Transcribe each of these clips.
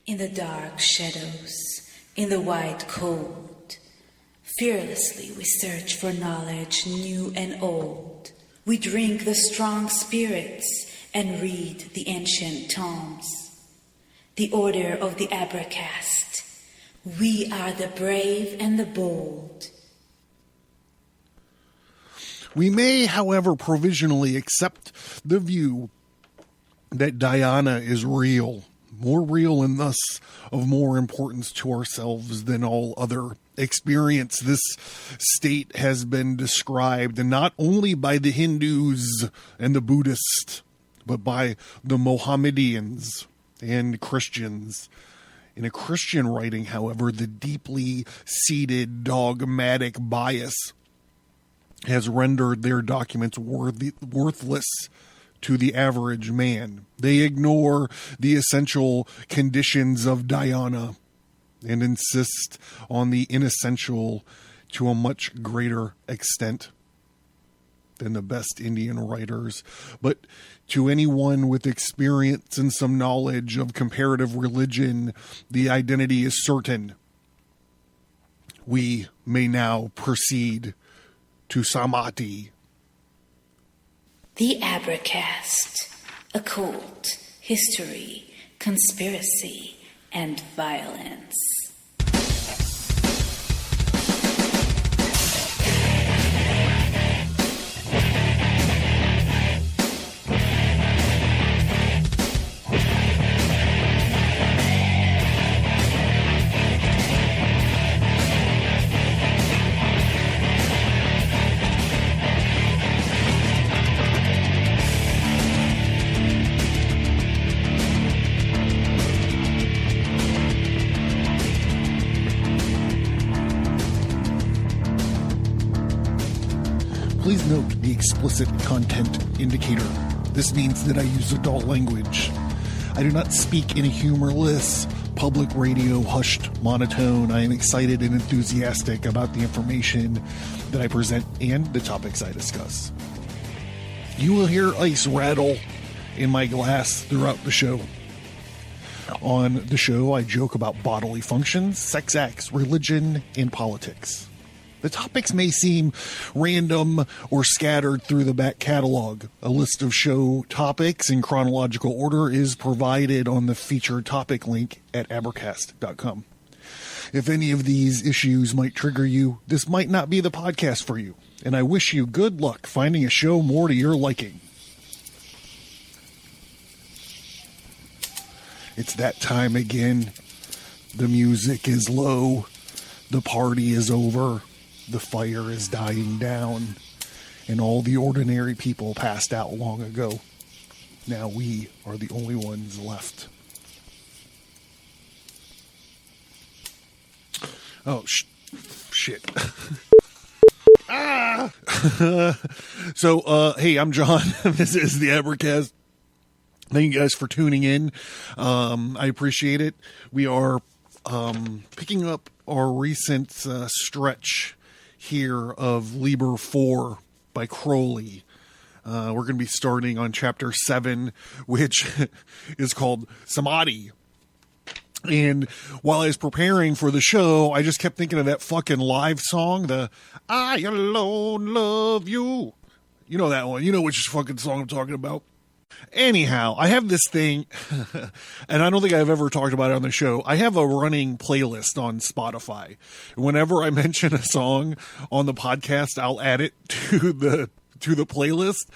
In the dark shadows, in the white cold, fearlessly we search for knowledge new and old. We drink the strong spirits and read the ancient tomes. The order of the Abracast. We are the brave and the bold. We may, however, provisionally accept the view that Diana is real, more real and thus of more importance to ourselves than all other experience. This state has been described not only by the Hindus and the Buddhists, but by the Mohammedans and Christians. In a Christian writing, however, the deeply seated dogmatic bias has rendered their documents worthless to the average man. They ignore the essential conditions of dhyana and insist on the inessential to a much greater extent than the best Indian writers. But to anyone with experience and some knowledge of comparative religion, the identity is certain. We may now proceed to Samadhi. The Abracast, occult, history, conspiracy, and violence. Please note the explicit content indicator. This means that I use adult language. I do not speak in a humorless, public radio hushed monotone. I am excited and enthusiastic about the information that I present and the topics I discuss. You will hear ice rattle in my glass throughout the show. On the show, I joke about bodily functions, sex acts, religion, and politics. The topics may seem random or scattered through the back catalog. A list of show topics in chronological order is provided on the featured topic link at Advertise.com. If any of these issues might trigger you, this might not be the podcast for you, and I wish you good luck finding a show more to your liking. It's that time again. The music is low. The party is over. The fire is dying down, and all the ordinary people passed out long ago. Now we are the only ones left. Oh, shit. Ah! So, hey, I'm John. This is the Advertise. Thank you guys for tuning in. I appreciate it. We are picking up our recent stretch here of Liber 4 by Crowley. We're going to be starting on chapter 7, which is called Samadhi. And while I was preparing for the show, I just kept thinking of that fucking live song, the I Alone Love You. You know that one. You know which fucking song I'm talking about. Anyhow, I have this thing, and I don't think I've ever talked about it on the show. I have a running playlist on Spotify. Whenever I mention a song on the podcast, I'll add it to the playlist.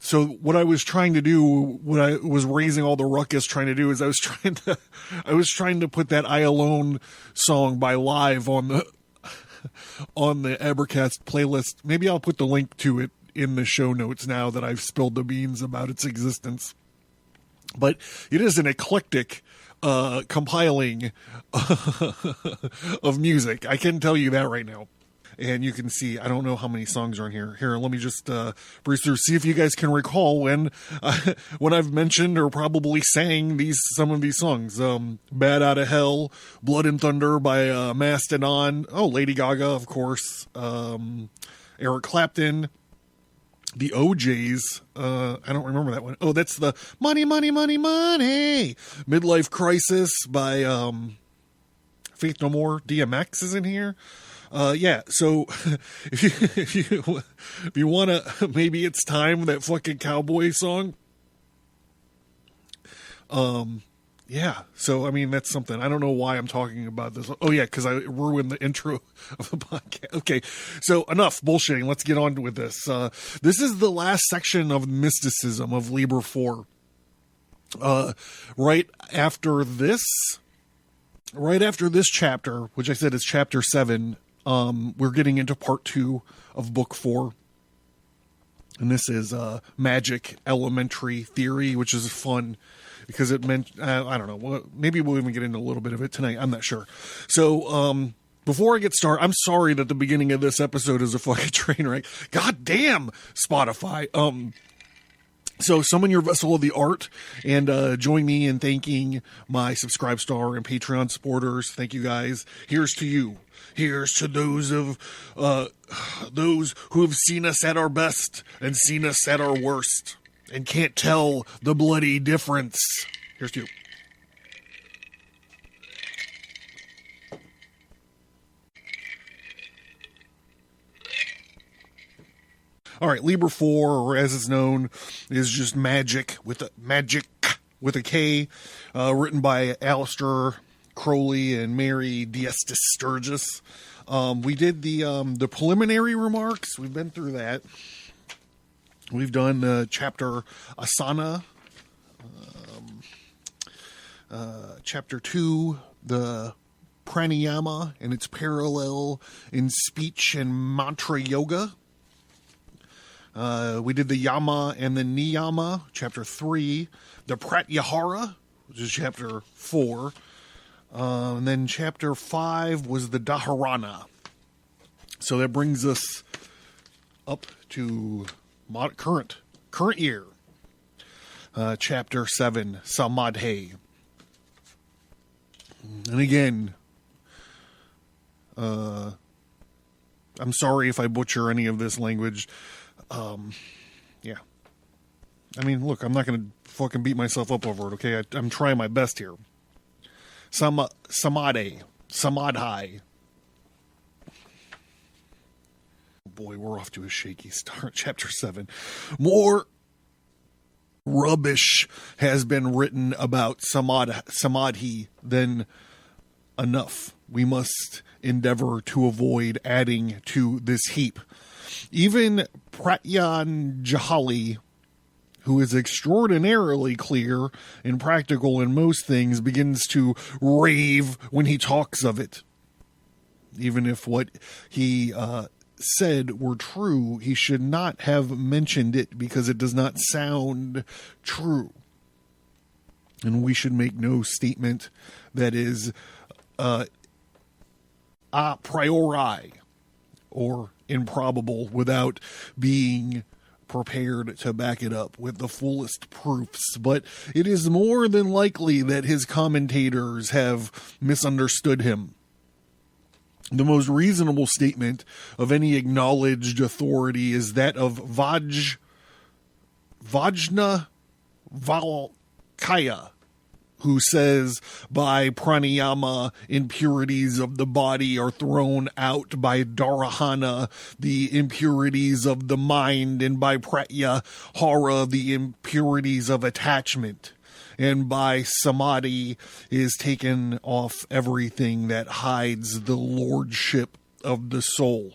So what I was trying to do when I was raising all the ruckus trying to do is I was trying to put that I Alone song by Live on the Abercast playlist. Maybe I'll put the link to it in the show notes now that I've spilled the beans about its existence. But it is an eclectic compiling of music. I can tell you that right now. And you can see, I don't know how many songs are in here. Here, let me just breeze through, see if you guys can recall when I've mentioned or probably sang some of these songs. Bad Out of Hell, Blood and Thunder by Mastodon. Oh, Lady Gaga, of course. Eric Clapton. the OJs. I don't remember that one. Oh, that's the Money, Money, Money, Money Midlife Crisis by Faith No More. DMX is in here. Yeah, so if you want to, maybe it's time, that fucking cowboy song. Yeah, so I mean, that's something. I don't know why I'm talking about this. Oh yeah, because I ruined the intro of the podcast. Okay, so enough bullshitting. Let's get on with this. This is the last section of mysticism of Liber 4. Right after this chapter, which I said is chapter 7, we're getting into part 2 of book 4. And this is Magick Elementary Theory, which is fun because it meant, I don't know, maybe we'll even get into a little bit of it tonight. I'm not sure. So, before I get started, I'm sorry that the beginning of this episode is a fucking train wreck. God damn, Spotify. So summon your vessel of the art and join me in thanking my Subscribe Star and Patreon supporters. Thank you guys. Here's to you. Here's to those who have seen us at our best and seen us at our worst and can't tell the bloody difference. Here's to you. All right, Liber 4, or as it's known, is just Magick with a K, written by Aleister, Crowley, and Mary Diestis Sturgis. We did the preliminary remarks. We've been through that. We've done chapter Asana, chapter 2, the pranayama and its parallel in speech and mantra yoga. We did the Yama and the Niyama, chapter 3, the Pratyahara, which is chapter 4, and then chapter 5 was the Dharana. So that brings us up to current year, chapter 7, Samadhi. And again, I'm sorry if I butcher any of this language. Yeah. I mean, look, I'm not going to fucking beat myself up over it, okay? I'm trying my best here. Samadhi. Oh boy, we're off to a shaky start. Chapter 7. More rubbish has been written about Samadhi than enough. We must endeavor to avoid adding to this heap. Even Pratyanjali, who is extraordinarily clear and practical in most things, begins to rave when he talks of it. Even if what he said were true, he should not have mentioned it because it does not sound true. And we should make no statement that is a priori or improbable without being prepared to back it up with the fullest proofs. But it is more than likely that his commentators have misunderstood him. The most reasonable statement of any acknowledged authority is that of Vajna Valkaya, who says by pranayama impurities of the body are thrown out, by dharana the impurities of the mind, and by pratyahara the impurities of attachment, and by samadhi is taken off everything that hides the lordship of the soul.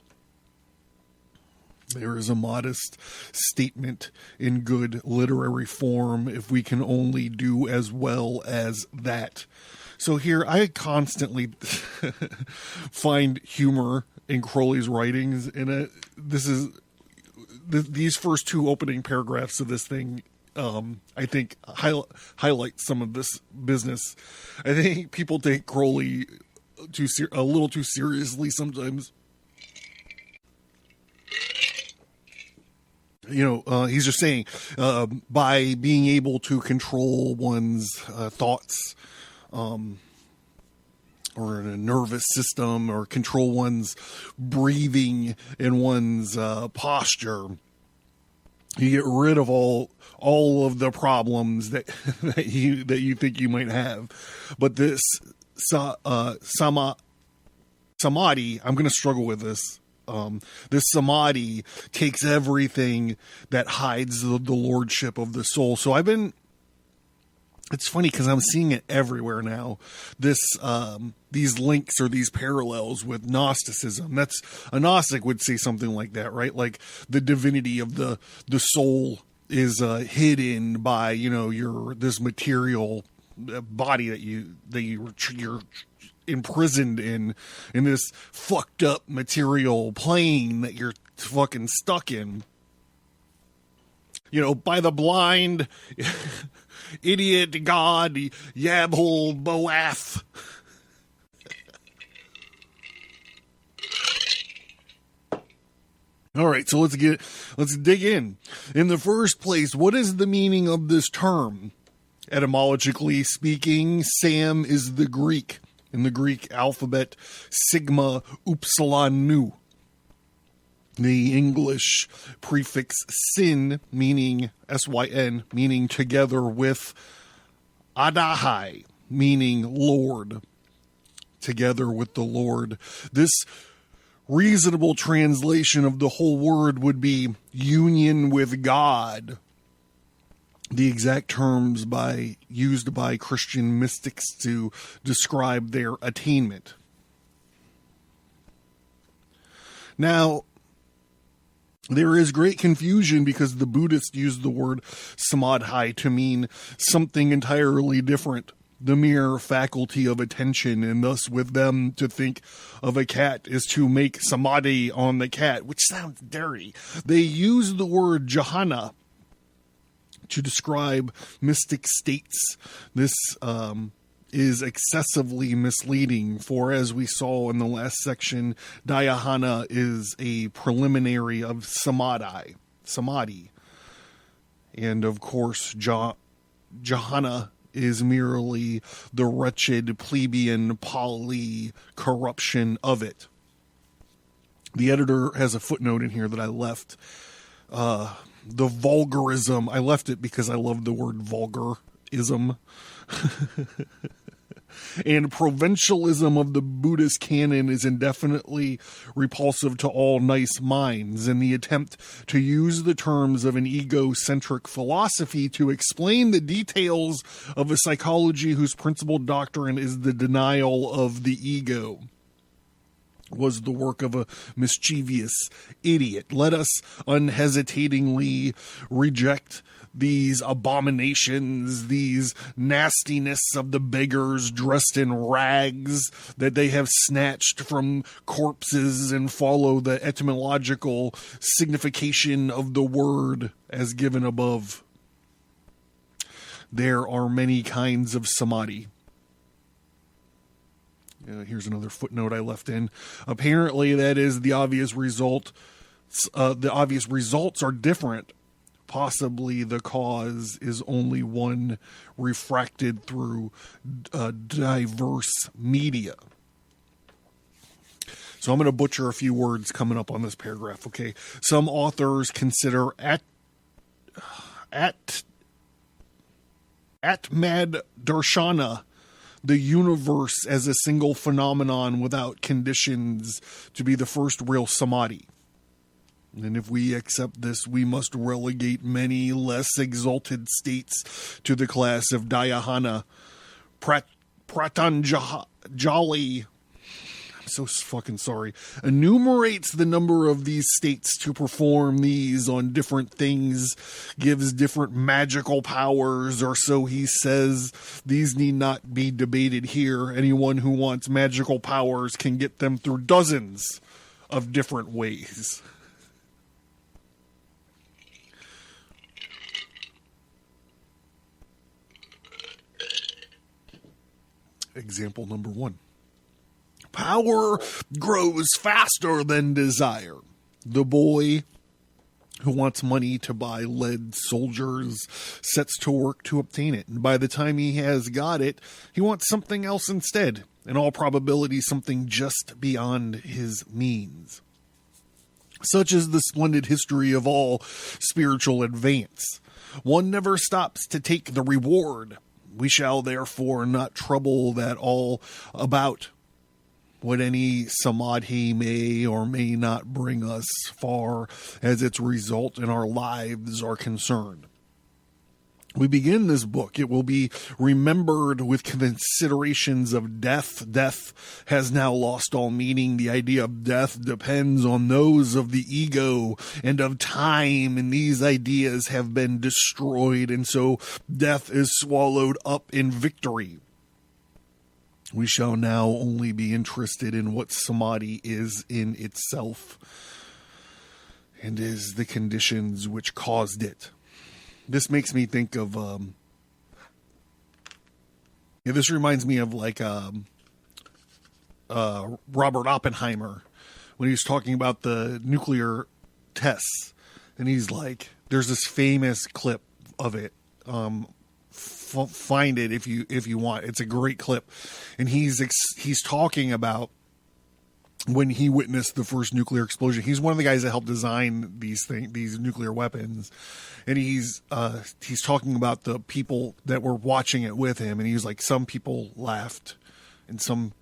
There is a modest statement in good literary form if we can only do as well as that. So here, I constantly find humor in Crowley's writings, and these first two opening paragraphs of this thing, I think, highlight some of this business. I think people take Crowley a little too seriously sometimes. You know, he's just saying, by being able to control one's thoughts, or a nervous system, or control one's breathing and one's posture, You get rid of all of the problems that that you think you might have. But this Samadhi, I'm going to struggle with this. This Samadhi takes everything that hides the lordship of the soul. So it's funny because I'm seeing it everywhere now. These links or these parallels with Gnosticism. A Gnostic would say something like that, right? Like the divinity of the soul is hidden by, this material body that you're imprisoned in this fucked up material plane that you're fucking stuck in. By the blind idiot god Yabhul Boath. All right, so let's dig in. In the first place, what is the meaning of this term? Etymologically speaking, Sam is the Greek. In the Greek alphabet, sigma upsilon nu. The English prefix sin, meaning S-Y-N, meaning together with adahai, meaning Lord, together with the Lord. This reasonable translation of the whole word would be union with God. The exact terms used by Christian mystics to describe their attainment. Now, there is great confusion because the Buddhists use the word samadhi to mean something entirely different, the mere faculty of attention, and thus with them to think of a cat is to make samadhi on the cat, which sounds dirty. They use the word jhana to describe mystic states. This is excessively misleading, for as we saw in the last section, dhyana is a preliminary of samadhi. And of course, jhana is merely the wretched plebeian Pali corruption of it. The editor has a footnote in here that I left. The vulgarism, I left it because I love the word vulgarism. And provincialism of the Buddhist canon is indefinitely repulsive to all nice minds, and the attempt to use the terms of an egocentric philosophy to explain the details of a psychology whose principal doctrine is the denial of the ego was the work of a mischievous idiot. Let us unhesitatingly reject these abominations, these nastiness of the beggars dressed in rags that they have snatched from corpses, and follow the etymological signification of the word as given above. There are many kinds of samadhi. Here's another footnote I left in. Apparently, that is the obvious result. The obvious results are different. Possibly the cause is only one refracted through diverse media. So I'm going to butcher a few words coming up on this paragraph, okay? Some authors consider Atmad Darshana, the universe as a single phenomenon without conditions, to be the first real samadhi. And if we accept this, we must relegate many less exalted states to the class of dhyana. Pratanjali, I'm so fucking sorry, enumerates the number of these states to perform these on different things, gives different magical powers, or so he says. These need not be debated here. Anyone who wants magical powers can get them through dozens of different ways. Example number 1. Power grows faster than desire. The boy who wants money to buy lead soldiers sets to work to obtain it. And by the time he has got it, he wants something else instead. In all probability, something just beyond his means. Such is the splendid history of all spiritual advance. One never stops to take the reward. We shall therefore not trouble that all about what any Samadhi may or may not bring us far as its result in our lives are concerned. We begin this book. It will be remembered with considerations of death. Death has now lost all meaning. The idea of death depends on those of the ego and of time, and these ideas have been destroyed, and so death is swallowed up in victory. We shall now only be interested in what Samadhi is in itself and is the conditions which caused it. This makes me think of, this reminds me of like Robert Oppenheimer when he was talking about the nuclear tests. And he's like, there's this famous clip of it. Find it if you want. It's a great clip. And he's talking about when he witnessed the first nuclear explosion. He's one of the guys that helped design these nuclear weapons. And he's talking about the people that were watching it with him. And he was like, some people laughed and some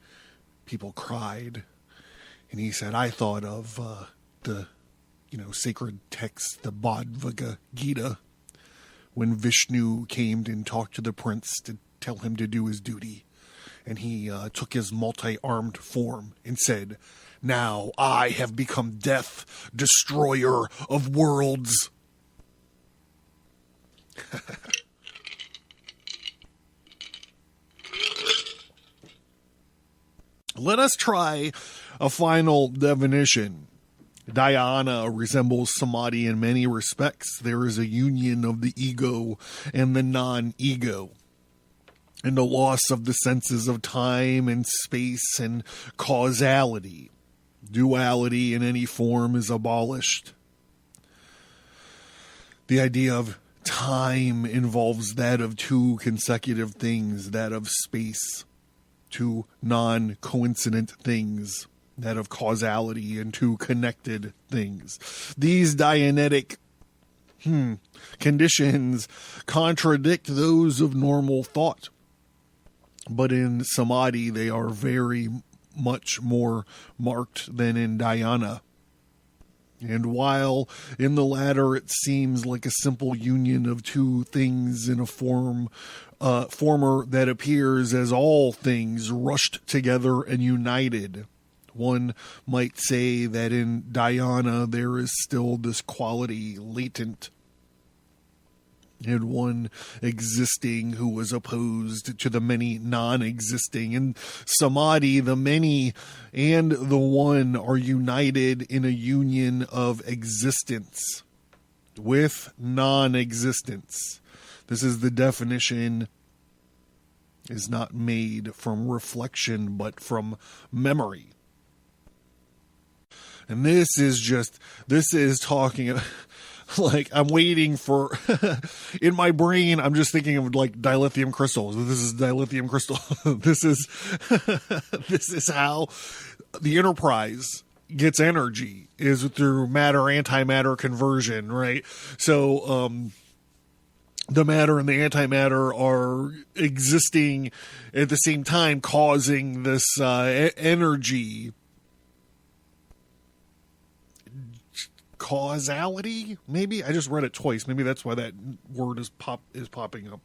people cried. And he said, I thought of the sacred text, the Bhagavad Gita, when Vishnu came and talked to the prince to tell him to do his duty. And he took his multi-armed form and said, now I have become death, destroyer of worlds. Let us try a final definition. Dhyana resembles Samadhi in many respects. There is a union of the ego and the non-ego, and the loss of the senses of time and space and causality. Duality in any form is abolished. The idea of time involves that of two consecutive things, that of space, two non-coincident things, that of causality, and two connected things. These Dianetic conditions contradict those of normal thought, but in Samadhi they are very much more marked than in dhyana. And while in the latter it seems like a simple union of two things in a former that appears as all things rushed together and united, one might say that in dhyana there is still this quality latent, and one existing who was opposed to the many non-existing. In Samadhi, the many and the one are united in a union of existence with non-existence. This is the definition, is not made from reflection but from memory. And this is talking, like, I'm waiting for, in my brain, I'm just thinking of like dilithium crystals. This is dilithium crystal. This is how the Enterprise gets energy, is through matter-antimatter conversion, right? So, the matter and the antimatter are existing at the same time, causing this energy. Causality, maybe? I just read it twice. Maybe that's why that word is popping up.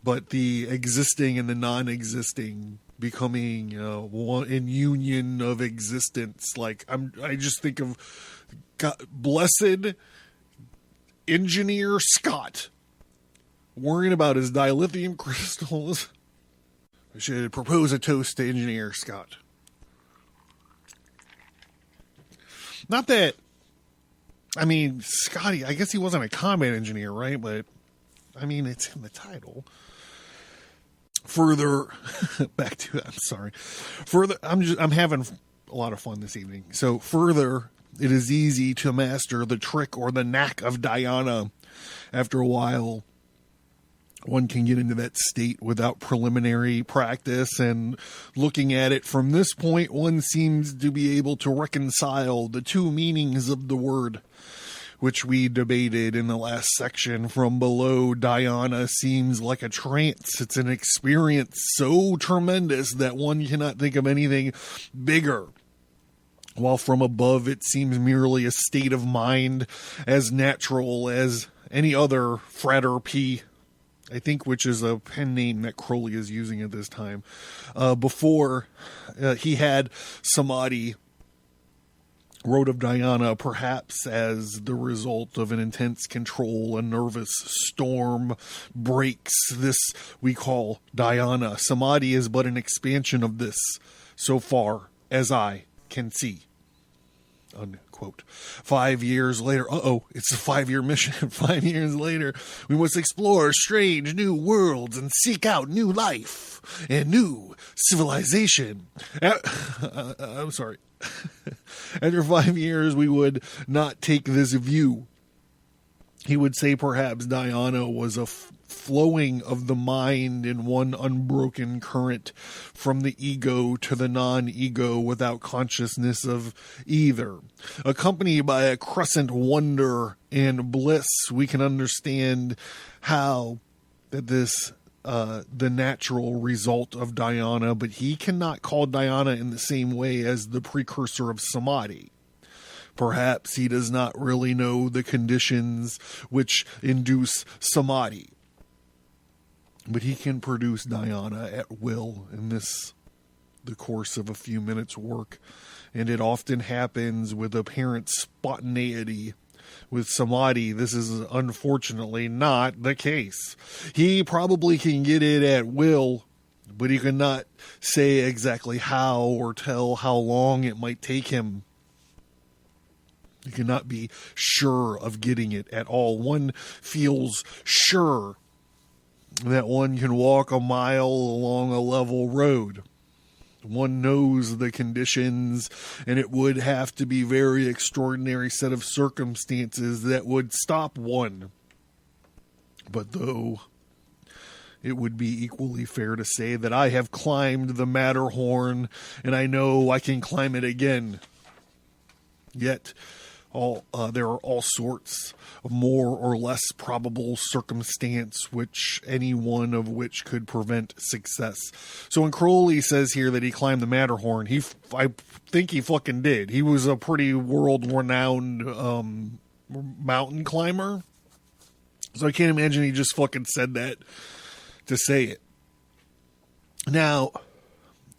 But the existing and the non-existing becoming one in union of existence. Like I just think of blessed engineer Scott worrying about his dilithium crystals. I should propose a toast to engineer Scott. Not that, I mean, Scotty, I guess he wasn't a combat engineer, right? But, I mean, it's in the title. Further, I'm having a lot of fun this evening. So, further, it is easy to master the trick or the knack of dhyana. After a while, one can get into that state without preliminary practice, and looking at it from this point, one seems to be able to reconcile the two meanings of the word, which we debated in the last section. From below, dhyana seems like a trance. It's an experience so tremendous that one cannot think of anything bigger. While from above, it seems merely a state of mind as natural as any other frater P, I think, which is a pen name that Crowley is using at this time. Before he had Samadhi, wrote of dhyana perhaps as the result of an intense control. A nervous storm breaks. This we call dhyana. Samadhi is but an expansion of this, so far as I can see. Unquote. 5 years later, it's a 5-year mission. 5 years later, we must explore strange new worlds and seek out new life and new civilization. I'm sorry. After 5 years, we would not take this view. He would say perhaps dhyana was a flowing of the mind in one unbroken current from the ego to the non-ego without consciousness of either. Accompanied by a crescent wonder and bliss, we can understand how that this the natural result of dhyana, but he cannot call dhyana in the same way as the precursor of samadhi. Perhaps he does not really know the conditions which induce samadhi, but he can produce dhyana at will in the course of a few minutes' work, and it often happens with apparent spontaneity. With samadhi, this is unfortunately not the case. He probably can get it at will, but he cannot say exactly how or tell how long it might take him. He cannot be sure of getting it at all. One feels sure that one can walk a mile along a level road. One knows the conditions, and it would have to be very extraordinary set of circumstances that would stop one. But though it would be equally fair to say that I have climbed the Matterhorn, and I know I can climb it again. Yet there are all sorts of more or less probable circumstance which any one of which could prevent success. So when Crowley says here that he climbed the Matterhorn, I think he fucking did. He was a pretty world-renowned mountain climber. So I can't imagine he just fucking said that to say it. Now,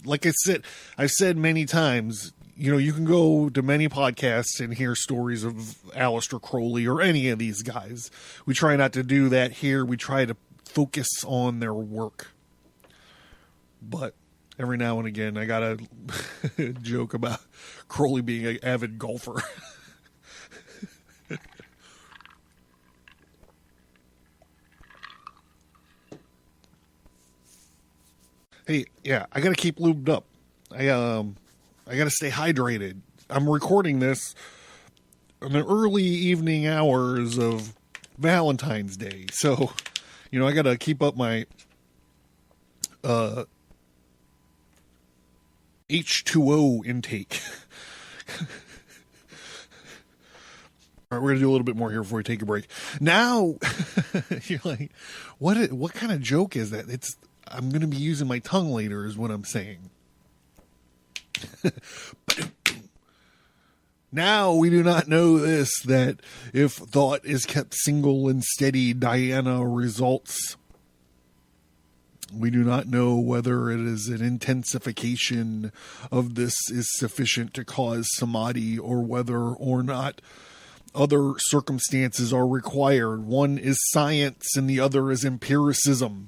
like I've said many times, you know, you can go to many podcasts and hear stories of Aleister Crowley or any of these guys. We try not to do that here. We try to focus on their work. But every now and again, I got a joke about Crowley being an avid golfer. Hey, yeah, I got to keep lubed up. I got to stay hydrated. I'm recording this in the early evening hours of Valentine's Day. So, you know, I got to keep up my H2O intake. All right, we're going to do a little bit more here before we take a break. Now, you're like, what kind of joke is that? I'm going to be using my tongue later is what I'm saying. Now we do not know this, that if thought is kept single and steady, dhyana results. We do not know whether it is an intensification of this is sufficient to cause samadhi, or whether or not other circumstances are required. One is science and the other is empiricism.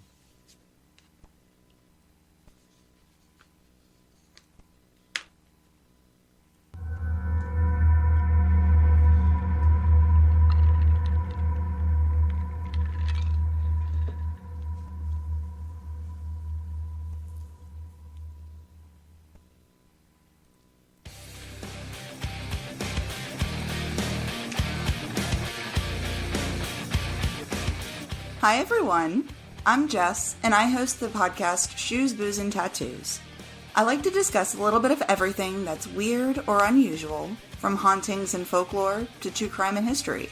Hi everyone, I'm Jess, and I host the podcast Shoes, Booze, and Tattoos. I like to discuss a little bit of everything that's weird or unusual, from hauntings and folklore to true crime and history.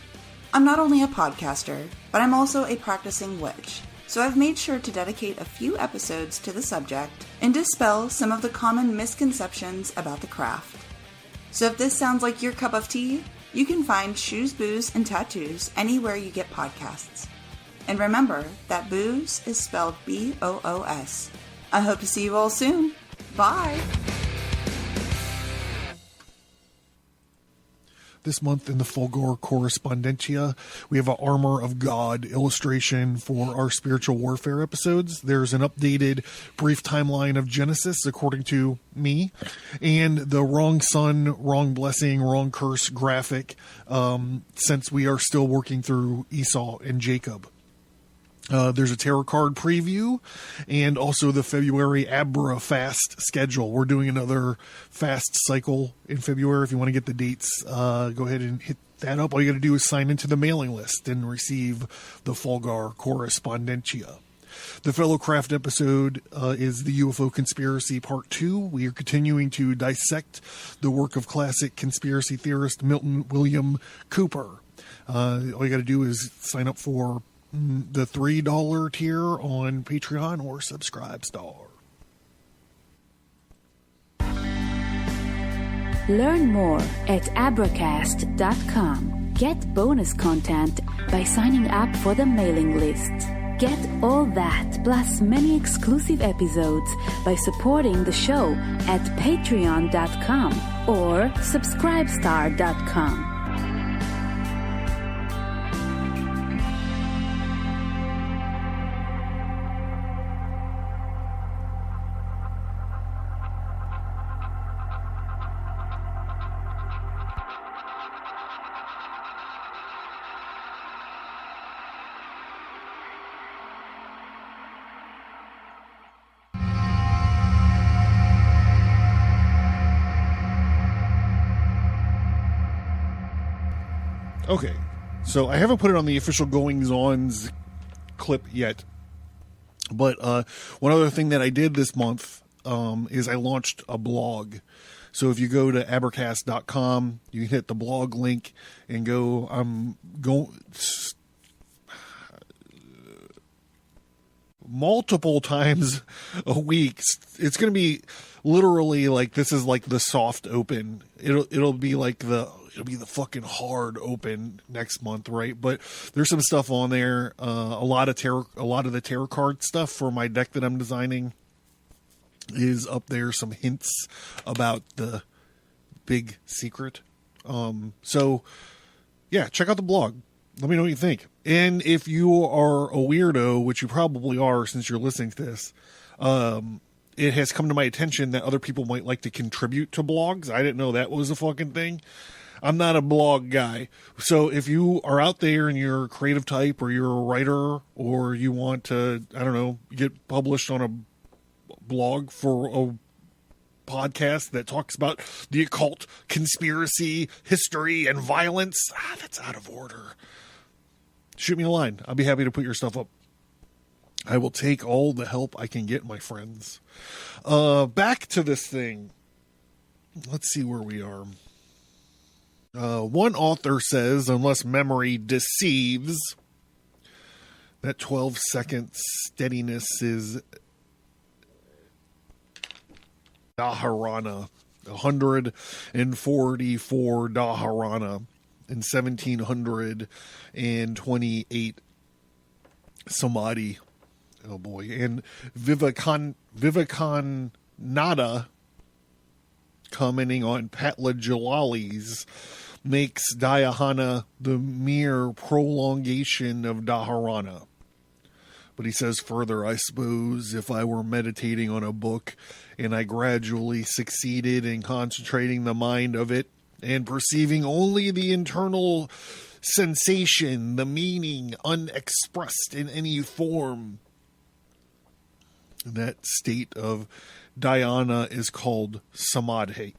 I'm not only a podcaster, but I'm also a practicing witch, so I've made sure to dedicate a few episodes to the subject and dispel some of the common misconceptions about the craft. So if this sounds like your cup of tea, you can find Shoes, Booze, and Tattoos anywhere you get podcasts. And remember that booze is spelled B-O-O-S. I hope to see you all soon. Bye! This month in the Fulgore Correspondentia, we have an Armor of God illustration for our spiritual warfare episodes. There's an updated brief timeline of Genesis, according to me, and the Wrong Son, Wrong Blessing, Wrong Curse graphic, since we are still working through Esau and Jacob. There's a tarot card preview and also the February Abra fast schedule. We're doing another fast cycle in February. If you want to get the dates, go ahead and hit that up. All you got to do is sign into the mailing list and receive the Fulgore Correspondentia. The Fellowcraft episode is the UFO Conspiracy Part 2. We are continuing to dissect the work of classic conspiracy theorist Milton William Cooper. All you got to do is sign up for the $3 tier on Patreon or Subscribestar. Learn more at abracast.com. Get bonus content by signing up for the mailing list. Get all that plus many exclusive episodes by supporting the show at patreon.com or subscribestar.com. Okay, so I haven't put it on the official goings-ons clip yet, but one other thing that I did this month is I launched a blog. So if you go to Advertise.com, you can hit the blog link and go. I'm going multiple times a week. It's going to be literally like, this is like the soft open. It'll be like it'll be the fucking hard open next month, right? But there's some stuff on there. A lot of the tarot card stuff for my deck that I'm designing is up there. Some hints about the big secret. So yeah, check out the blog. Let me know what you think. And if you are a weirdo, which you probably are since you're listening to this, it has come to my attention that other people might like to contribute to blogs. I didn't know that was a fucking thing. I'm not a blog guy. So if you are out there and you're a creative type or you're a writer or you want to, I don't know, get published on a blog for a podcast that talks about the occult, conspiracy, history, and violence, that's out of order. Shoot me a line. I'll be happy to put your stuff up. I will take all the help I can get, my friends. Back to this thing. Let's see where we are. One author says, unless memory deceives, that 12-second steadiness is Dharana, 144 Dharana in 1728 Samadhi. Oh boy. And Vivekananda, commenting on Patla Jalali's, makes Dhyana the mere prolongation of Dharana. But he says further, I suppose if I were meditating on a book and I gradually succeeded in concentrating the mind of it and perceiving only the internal sensation, the meaning unexpressed in any form, that state of dhyana is called samadhi.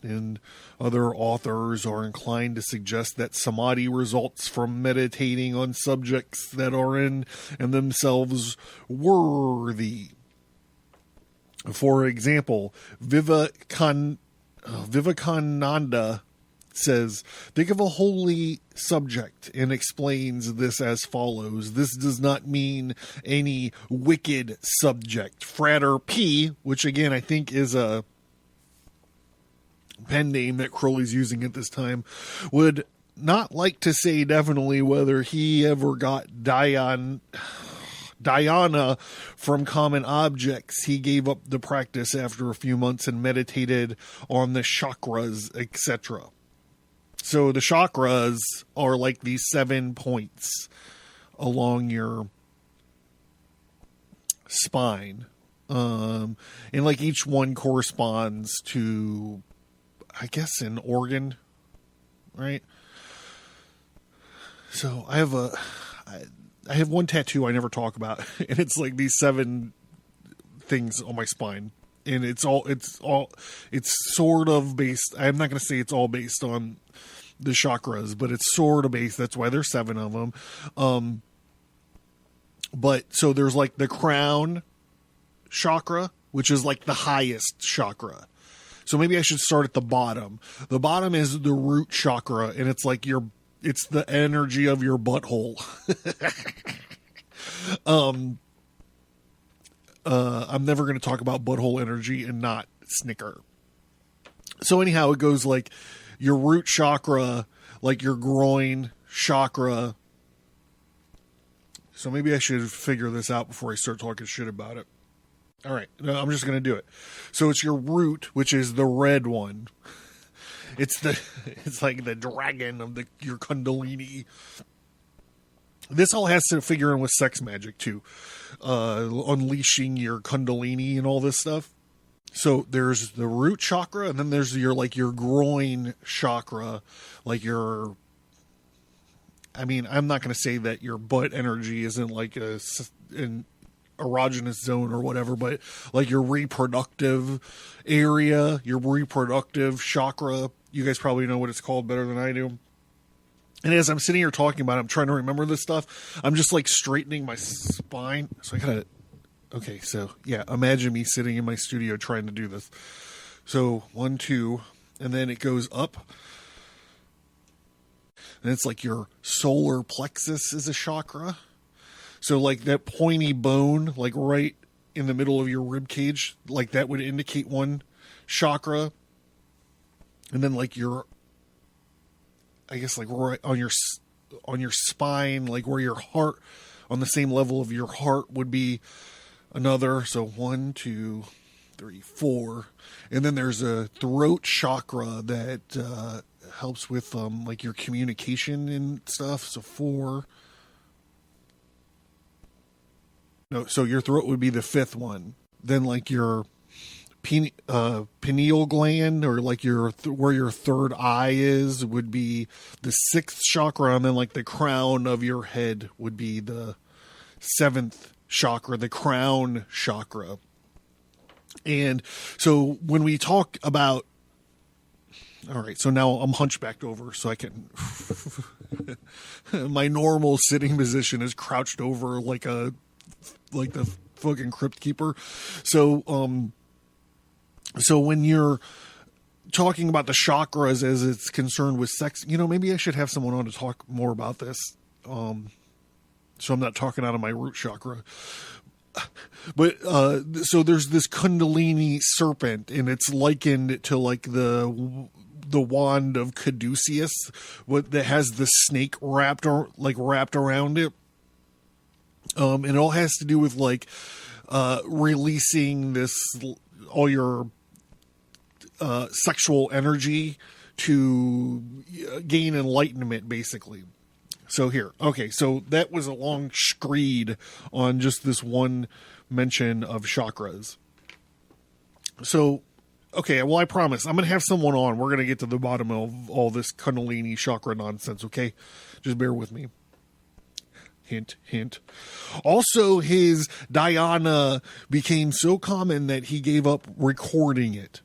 And other authors are inclined to suggest that samadhi results from meditating on subjects that are in and themselves worthy. For example, Vivekananda says, think of a holy subject, and explains this as follows. This does not mean any wicked subject. Frater P, which again I think is a pen name that Crowley's using at this time, would not like to say definitely whether he ever got dhyana from common objects. He gave up the practice after a few months and meditated on the chakras, etc. So the chakras are like these 7 points along your spine. And like each one corresponds to, I guess, an organ, right? So I have one tattoo I never talk about, and it's like these 7 things on my spine. And it's sort of based, I'm not going to say it's all based on the chakras, but it's sort of based, that's why there's 7 of them. But so there's like the crown chakra, which is like the highest chakra. So maybe I should start at the bottom. The bottom is the root chakra, and it's like it's the energy of your butthole. I'm never going to talk about butthole energy and not snicker. So anyhow, it goes like your root chakra, like your groin chakra. So maybe I should figure this out before I start talking shit about it. All right, no, I'm just going to do it. So it's your root, which is the red one. It's like the dragon of your kundalini. This all has to figure in with sex magic too, unleashing your kundalini and all this stuff. So there's the root chakra, and then there's your groin chakra, like I'm not going to say that your butt energy isn't like an erogenous zone or whatever, but like your reproductive area, your reproductive chakra. You guys probably know what it's called better than I do. And as I'm sitting here talking about it, I'm trying to remember this stuff. I'm just like straightening my spine. So I gotta, okay. So yeah, imagine me sitting in my studio trying to do this. So 1, 2, and then it goes up. And it's like your solar plexus is a chakra. So like that pointy bone, like right in the middle of your rib cage, like that would indicate one chakra. And then like I guess like right on your spine, like where your heart, on the same level of your heart would be another. So 1, 2, 3, 4. And then there's a throat chakra that helps with like your communication and stuff. So 4. No, so your throat would be the 5th one. Then like your pineal gland, or like where your third eye is, would be the 6th chakra, and then like the crown of your head would be the 7th chakra, the crown chakra. And so when we talk about, all right, so now I'm hunchbacked over so I can, my normal sitting position is crouched over like the fucking crypt keeper. So when you're talking about the chakras as it's concerned with sex, maybe I should have someone on to talk more about this. So I'm not talking out of my root chakra. But so there's this Kundalini serpent, and it's likened to like the wand of Caduceus, that has the snake wrapped around it. And it all has to do with like releasing all your sexual energy to gain enlightenment, basically. So here, okay, so that was a long screed on just this one mention of chakras. So, okay, well, I promise I'm going to have someone on. We're going to get to the bottom of all this Kundalini chakra nonsense, okay? Just bear with me. Hint, hint. Also, his dhyana became so common that he gave up recording it.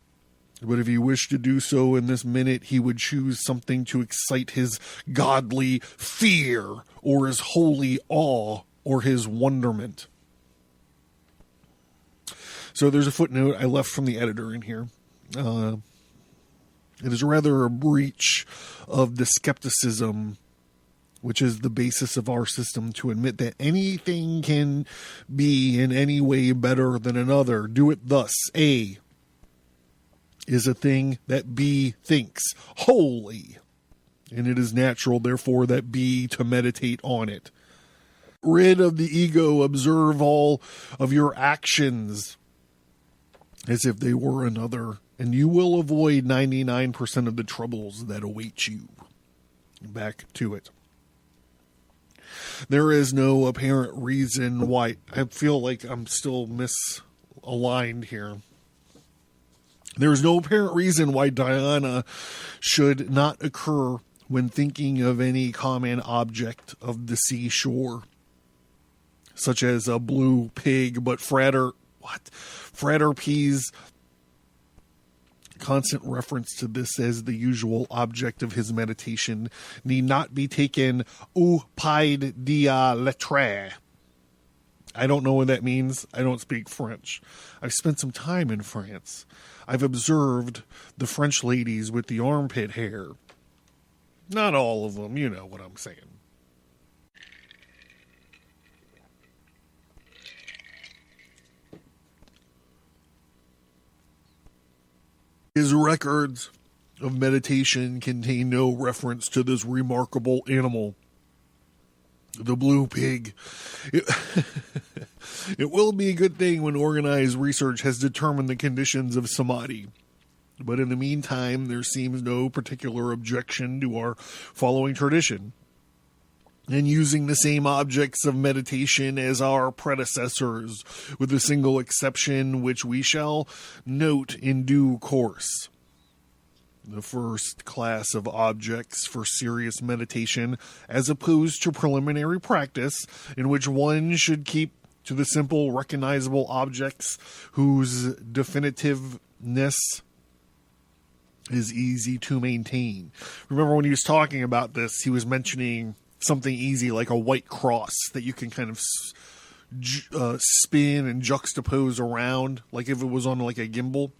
But if he wished to do so in this minute, he would choose something to excite his godly fear, or his holy awe, or his wonderment. So there's a footnote I left from the editor in here. It is rather a breach of the skepticism, which is the basis of our system, to admit that anything can be in any way better than another. Do it thus. A is a thing that B thinks wholly, and it is natural, therefore, that B to meditate on it. Rid of the ego, observe all of your actions as if they were another, and you will avoid 99% of the troubles that await you. Back to it. There is no apparent reason why. I feel like I'm still misaligned here. There is no apparent reason why dhyana should not occur when thinking of any common object of the seashore, such as a blue pig, but Frater P's constant reference to this as the usual object of his meditation need not be taken au pied de la lettre. I don't know what that means. I don't speak French. I've spent some time in France. I've observed the French ladies with the armpit hair. Not all of them, you know what I'm saying. His records of meditation contain no reference to this remarkable animal, the blue pig. It will be a good thing when organized research has determined the conditions of Samadhi. But in the meantime, there seems no particular objection to our following tradition and using the same objects of meditation as our predecessors, with a single exception which we shall note in due course. The first class of objects for serious meditation, as opposed to preliminary practice, in which one should keep to the simple recognizable objects whose definitiveness is easy to maintain. Remember when he was talking about this, he was mentioning something easy like a white cross that you can kind of spin and juxtapose around, like if it was on like a gimbal.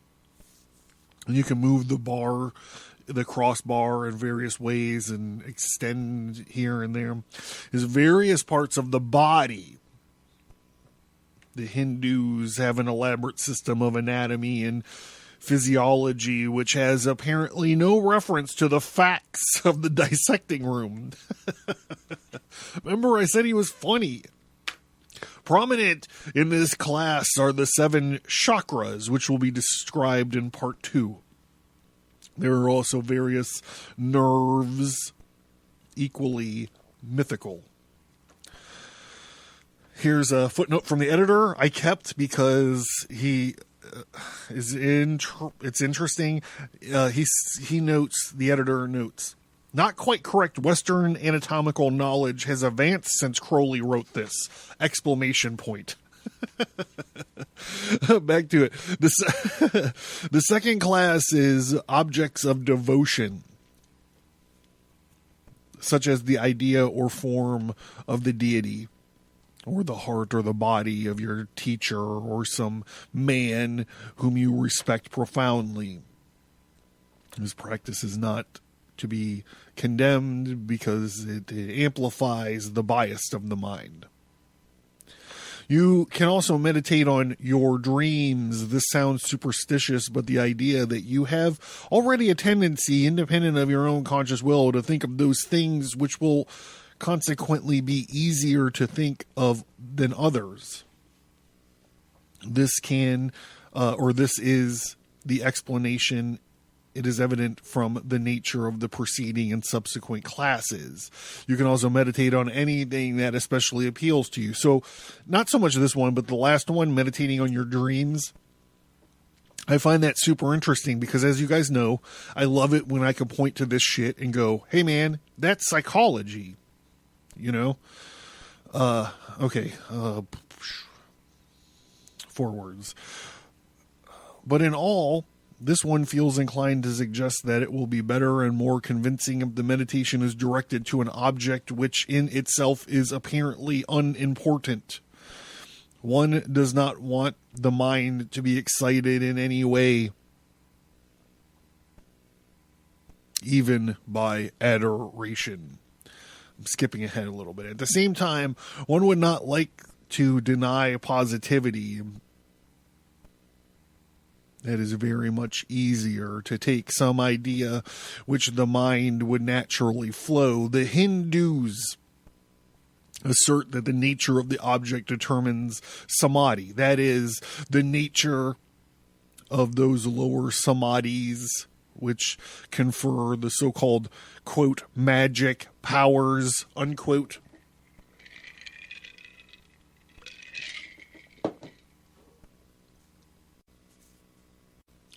And you can move the crossbar in various ways and extend here and there. There's various parts of the body. The Hindus have an elaborate system of anatomy and physiology, which has apparently no reference to the facts of the dissecting room. Remember, I said he was funny. Prominent in this class are the 7 chakras, which will be described in part 2. There are also various nerves, equally mythical. Here's a footnote from the editor I kept because he it's interesting. He notes, the editor notes, not quite correct Western anatomical knowledge has advanced since Crowley wrote this! Exclamation point. Back to it. The second class is objects of devotion, such as the idea or form of the deity, or the heart or the body of your teacher, or some man whom you respect profoundly. His practice is not to be condemned because it amplifies the bias of the mind. You can also meditate on your dreams. This sounds superstitious, but the idea that you have already a tendency, independent of your own conscious will, to think of those things which will consequently be easier to think of than others. This is the explanation. It is evident from the nature of the preceding and subsequent classes. You can also meditate on anything that especially appeals to you. So, not so much this one, but the last one, meditating on your dreams. I find that super interesting because, as you guys know, I love it when I can point to this shit and go, hey man, that's psychology. You know? Okay. 4 words. But in all, This one feels inclined to suggest that it will be better and more convincing if the meditation is directed to an object which in itself is apparently unimportant. One does not want the mind to be excited in any way, even by adoration. I'm skipping ahead a little bit. At the same time, one would not like to deny positivity. It is very much easier to take some idea which the mind would naturally flow. The Hindus assert that the nature of the object determines samadhi. That is, the nature of those lower samadhis which confer the so-called, quote, magic powers, unquote.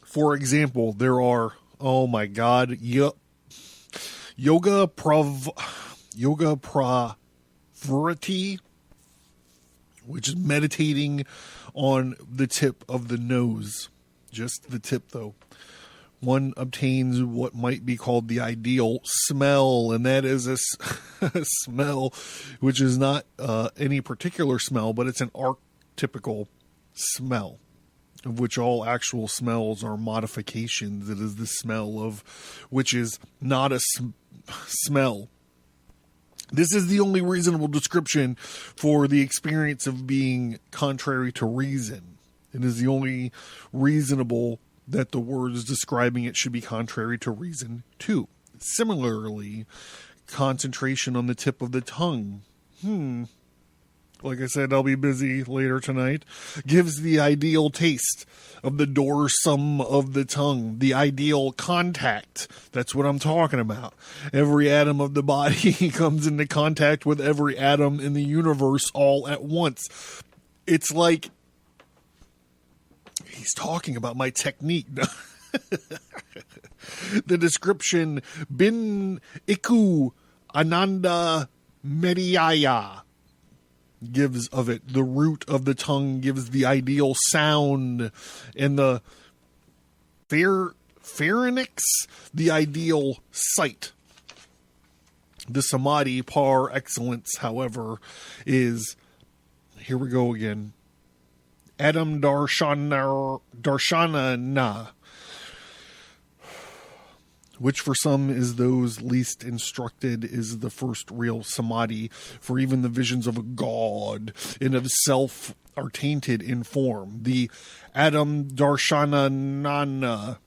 For example, there are, oh my God, yoga pravriti, which is meditating on the tip of the nose. Just the tip, though. One obtains what might be called the ideal smell, and that is a smell which is not any particular smell, but it's an archetypical smell, of which all actual smells are modifications. It is the smell of which is not a smell. This is the only reasonable description for the experience of being contrary to reason. It is the only reasonable that the words describing it should be contrary to reason too. Similarly, concentration on the tip of the tongue. Like I said, I'll be busy later tonight. Gives the ideal taste of the dorsum of the tongue, the ideal contact. That's what I'm talking about. Every atom of the body comes into contact with every atom in the universe all at once. It's like he's talking about my technique. The description, bin iku ananda mediyaya, gives of it. The root of the tongue gives the ideal sound, and the pharynx, the ideal sight. The samadhi par excellence, however, is, here we go again, Adam Darshana, which for some is those least instructed, is the first real samadhi, for even the visions of a god and of self are tainted in form. The Adam Darshanana,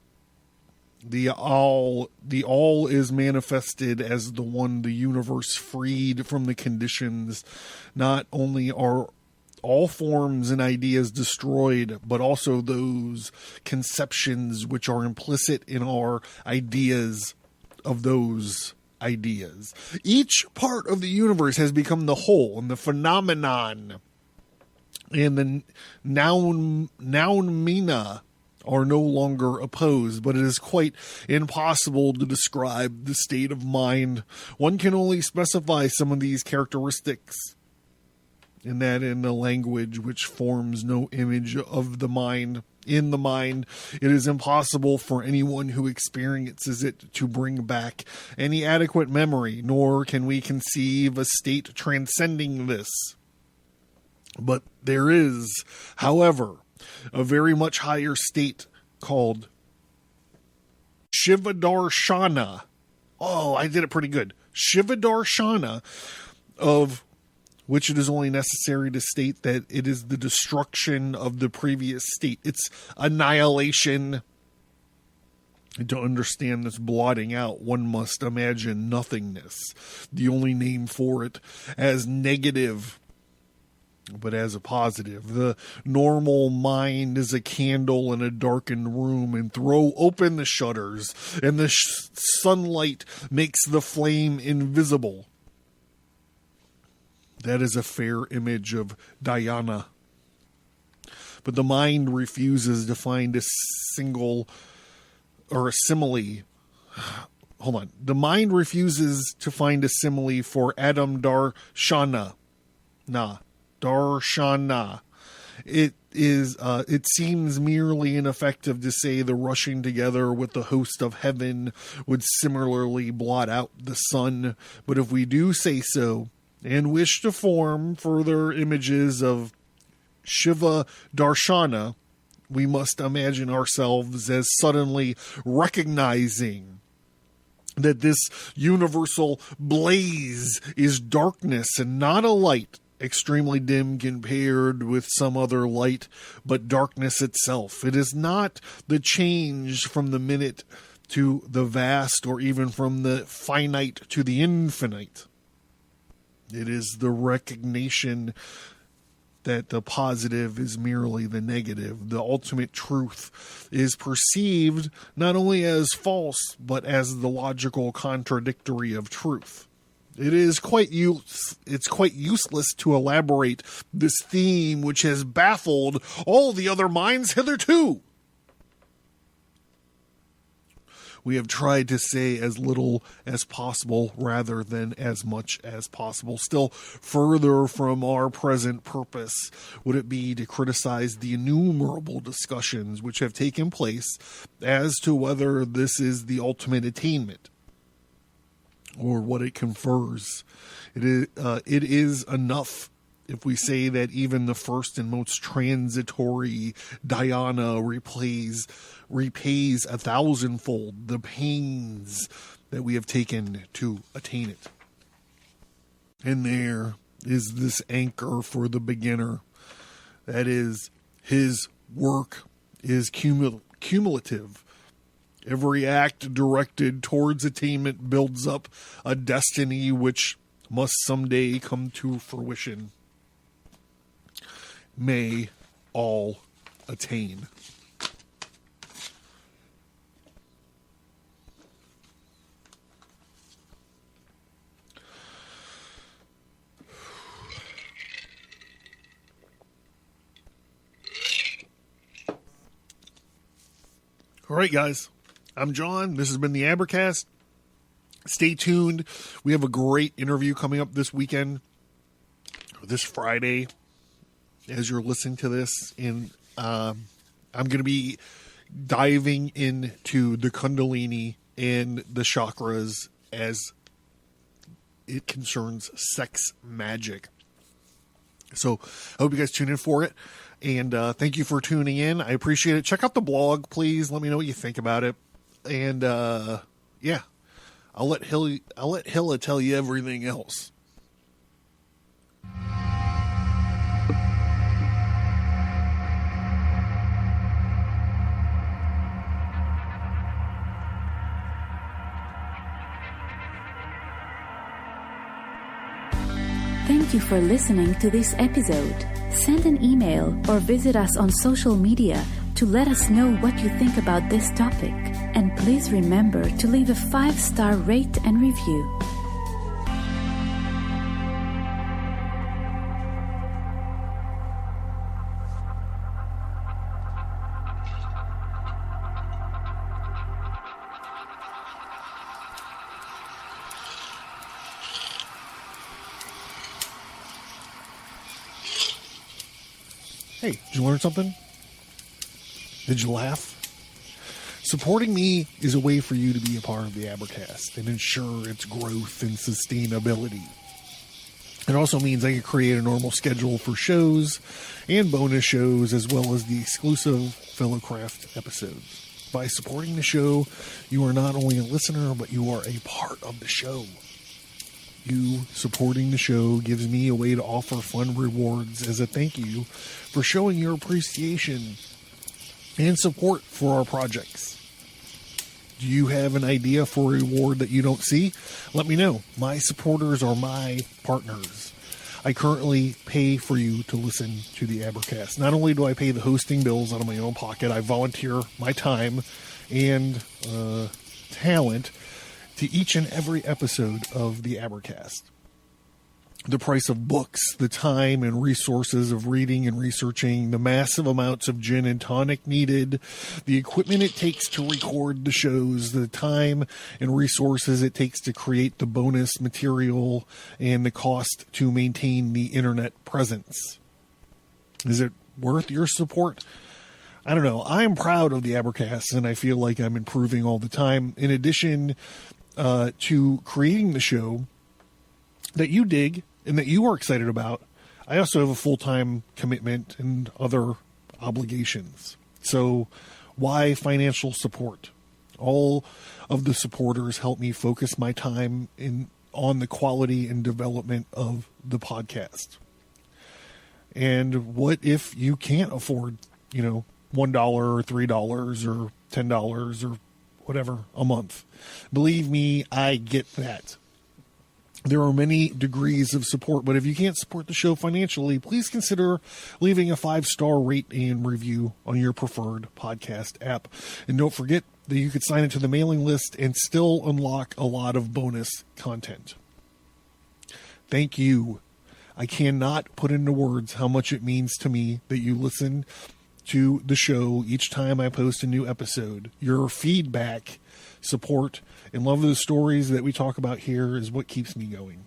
the all is manifested as the one, the universe freed from the conditions. Not only are all forms and ideas destroyed, but also those conceptions which are implicit in our ideas of those ideas. Each part of the universe has become the whole, and the phenomenon and the noumena are no longer opposed, but it is quite impossible to describe the state of mind. One can only specify some of these characteristics, and that in a language which forms no image of the mind. In the mind, it is impossible for anyone who experiences it to bring back any adequate memory, nor can we conceive a state transcending this. But there is, however, a very much higher state called Shivadarshana. Oh, I did it pretty good. Shivadarshana, of which it is only necessary to state that it is the destruction of the previous state. It's annihilation. To understand this blotting out, one must imagine nothingness, the only name for it, as negative, but as a positive. The normal mind is a candle in a darkened room, and throw open the shutters, and the sunlight makes the flame invisible. That is a fair image of dhyana. But the mind refuses to find a simile. Hold on. The mind refuses to find a simile for Adam Darshana. Darshana. it seems merely ineffective to say the rushing together with the host of heaven would similarly blot out the sun. But if we do say so, and wish to form further images of Shiva Darshana, we must imagine ourselves as suddenly recognizing that this universal blaze is darkness and not a light, extremely dim compared with some other light, but darkness itself. It is not the change from the minute to the vast, or even from the finite to the infinite. It is the recognition that the positive is merely the negative. The ultimate truth is perceived not only as false, but as the logical contradictory of truth. It's quite useless to elaborate this theme which has baffled all the other minds hitherto. We have tried to say as little as possible rather than as much as possible. Still further from our present purpose would it be to criticize the innumerable discussions which have taken place as to whether this is the ultimate attainment or what it confers. It is enough if we say that even the first and most transitory dhyana repays 1,000-fold the pains that we have taken to attain it. And there is this anchor for the beginner. That is, his work is cumulative. Every act directed towards attainment builds up a destiny which must someday come to fruition. May all attain. All right, guys. I'm John. This has been the Advertise. Stay tuned. We have a great interview coming up this weekend, or this Friday, as you're listening to this. And I'm going to be diving into the Kundalini and the chakras as it concerns sex magic. So I hope you guys tune in for it. And thank you for tuning in. I appreciate it. Check out the blog, please. Let me know what you think about it. And yeah, I'll let Hilla tell you everything else. Thank you for listening to this episode. Send an email or visit us on social media to let us know what you think about this topic. And please remember to leave a 5-star rate and review. Hey, did you learn something? Did you laugh? Supporting me is a way for you to be a part of the Advertise and ensure its growth and sustainability. It also means I can create a normal schedule for shows and bonus shows, as well as the exclusive Fellowcraft episodes. By supporting the show, you are not only a listener, but you are a part of the show. You supporting the show gives me a way to offer fun rewards as a thank you for showing your appreciation and support for our projects. Do you have an idea for a reward that you don't see? Let me know. My supporters are my partners. I currently pay for you to listen to the Advertise. Not only do I pay the hosting bills out of my own pocket, I volunteer my time and talent to each and every episode of the Advertise. The price of books, the time and resources of reading and researching, the massive amounts of gin and tonic needed, the equipment it takes to record the shows, the time and resources it takes to create the bonus material, and the cost to maintain the internet presence. Is it worth your support. I don't know. I'm proud of the Abercast, and I feel like I'm improving all the time. In addition to creating the show that you dig and that you are excited about, I also have a full-time commitment and other obligations. So why financial support? All of the supporters help me focus my time on the quality and development of the podcast. And what if you can't afford, $1 or $3 or $10 or whatever a month? Believe me, I get that. There are many degrees of support, but if you can't support the show financially, please consider leaving a 5-star rate and review on your preferred podcast app. And don't forget that you could sign into the mailing list and still unlock a lot of bonus content. Thank you. I cannot put into words how much it means to me that you listen to the show each time I post a new episode. Your feedback, support, and love of the stories that we talk about here is what keeps me going.